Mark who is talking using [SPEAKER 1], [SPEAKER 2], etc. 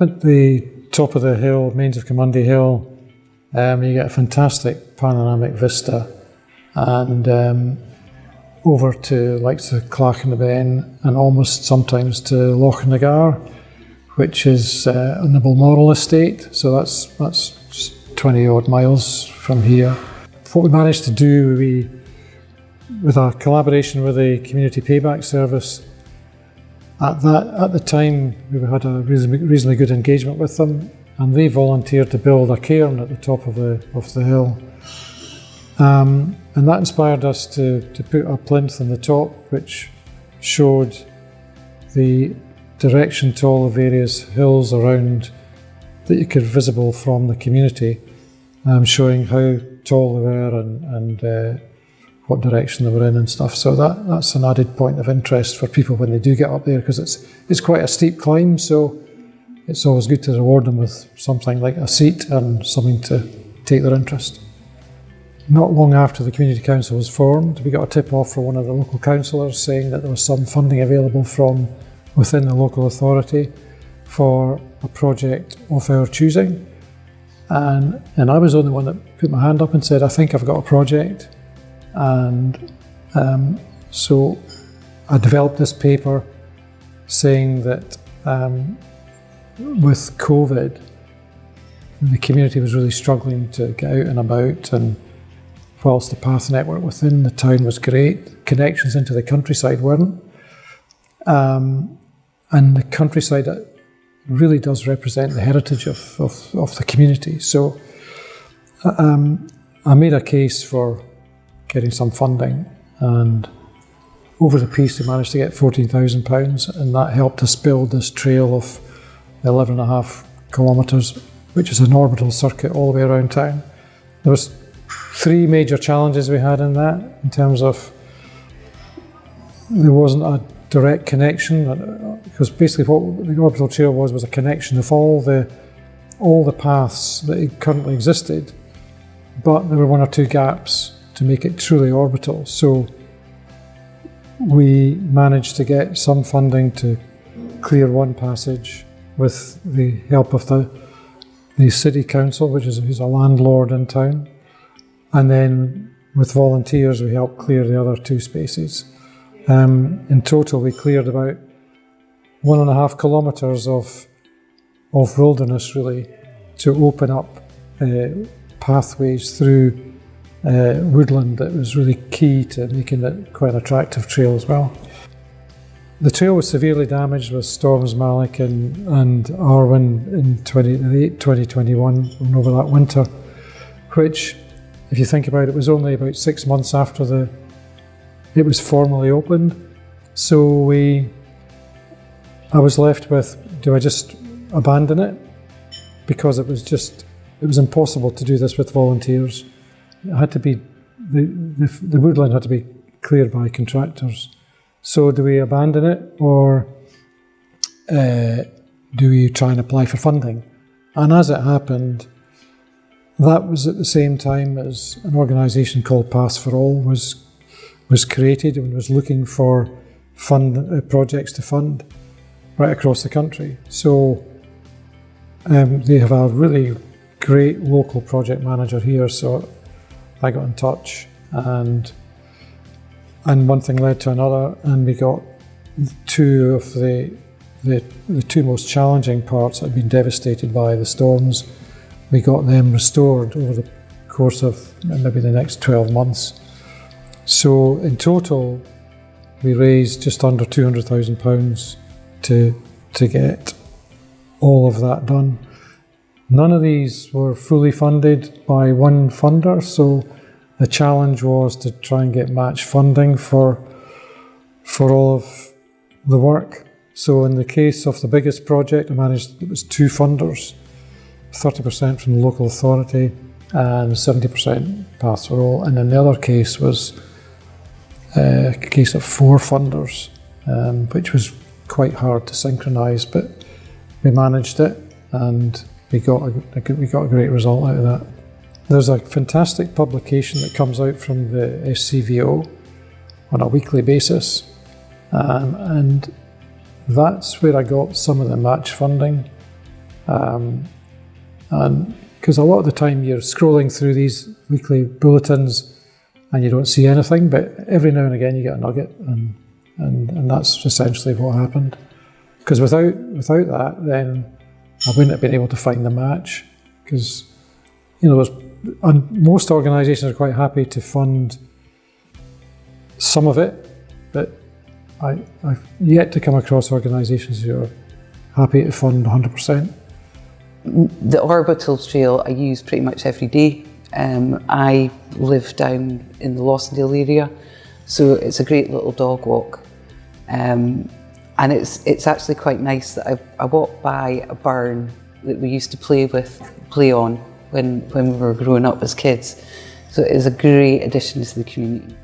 [SPEAKER 1] at the top of the hill, Mains of Camundy Hill, you get a fantastic panoramic vista, and over to the Clachan-na-Ben and almost sometimes to Loch Nagar, which is on the Balmoral estate. So that's 20 odd miles from here. What we managed to do, with our collaboration with the Community Payback Service, at the time we had a reasonably good engagement with them, and they volunteered to build a cairn at the top of the hill. And that inspired us to put a plinth on the top, which showed the direction to all the various hills around that you could visible from the community, showing how tall they were and what direction they were in and stuff. So that's an added point of interest for people when they do get up there, because it's quite a steep climb, so it's always good to reward them with something like a seat and something to take their interest. Not long after the Community Council was formed, we got a tip-off from one of the local councillors saying that there was some funding available from within the local authority for a project of our choosing. And I was the only one that put my hand up and said, I think I've got a project. And so I developed this paper saying that with COVID, the community was really struggling to get out and about, and whilst the path network within the town was great, connections into the countryside weren't. And the countryside really does represent the heritage of the community. So I made a case for getting some funding, and over the piece we managed to get £14,000, and that helped us build this trail of 11.5 kilometres, which is an orbital circuit all the way around town. There was 3 major challenges we had in that, in terms of there wasn't a direct connection, because basically what the orbital trail was a connection of all the paths that currently existed, but there were 1 or 2 gaps to make it truly orbital. So we managed to get some funding to clear one passage with the help of the city council, who's a landlord in town, and then with volunteers we helped clear the other 2 spaces. In total we cleared about 1.5 kilometres of wilderness, really, to open up pathways through woodland that was really key to making it quite an attractive trail as well. The trail was severely damaged with storms Malik and Arwen in 2021, and over that winter, which, if you think about it, was only about 6 months after it was formally opened. So I was left with, do I just abandon it? Because it was impossible to do this with volunteers. It had to be, the woodland had to be cleared by contractors. So do we abandon it, or do we try and apply for funding? And as it happened, that was at the same time as an organisation called Paths for All was created and was looking for projects to fund right across the country. So they have a really great local project manager here, so I got in touch, and one thing led to another, and we got 2 of the 2 most challenging parts that had been devastated by the storms. We got them restored over the course of maybe the next 12 months. So in total, we raised just under £200,000 to get all of that done. None of these were fully funded by one funder, so the challenge was to try and get match funding for all of the work. So in the case of the biggest project, it was 2 funders, 30% from the local authority and 70% Paths for All. And then the other case was a case of 4 funders, which was quite hard to synchronise, but we managed it, and we got a great result out of that. There's a fantastic publication that comes out from the SCVO on a weekly basis, and that's where I got some of the match funding. And because a lot of the time you're scrolling through these weekly bulletins and you don't see anything, but every now and again you get a nugget, and that's essentially what happened. Because without that, then I wouldn't have been able to find the match. Because, you know, most organisations are quite happy to fund some of it, but I've yet to come across organisations who are happy to fund 100%.
[SPEAKER 2] The orbital trail I use pretty much every day. I live down in the Westhill area, so it's a great little dog walk. And it's actually quite nice that I walk by a barn that we used to play on when we were growing up as kids. So it is a great addition to the community.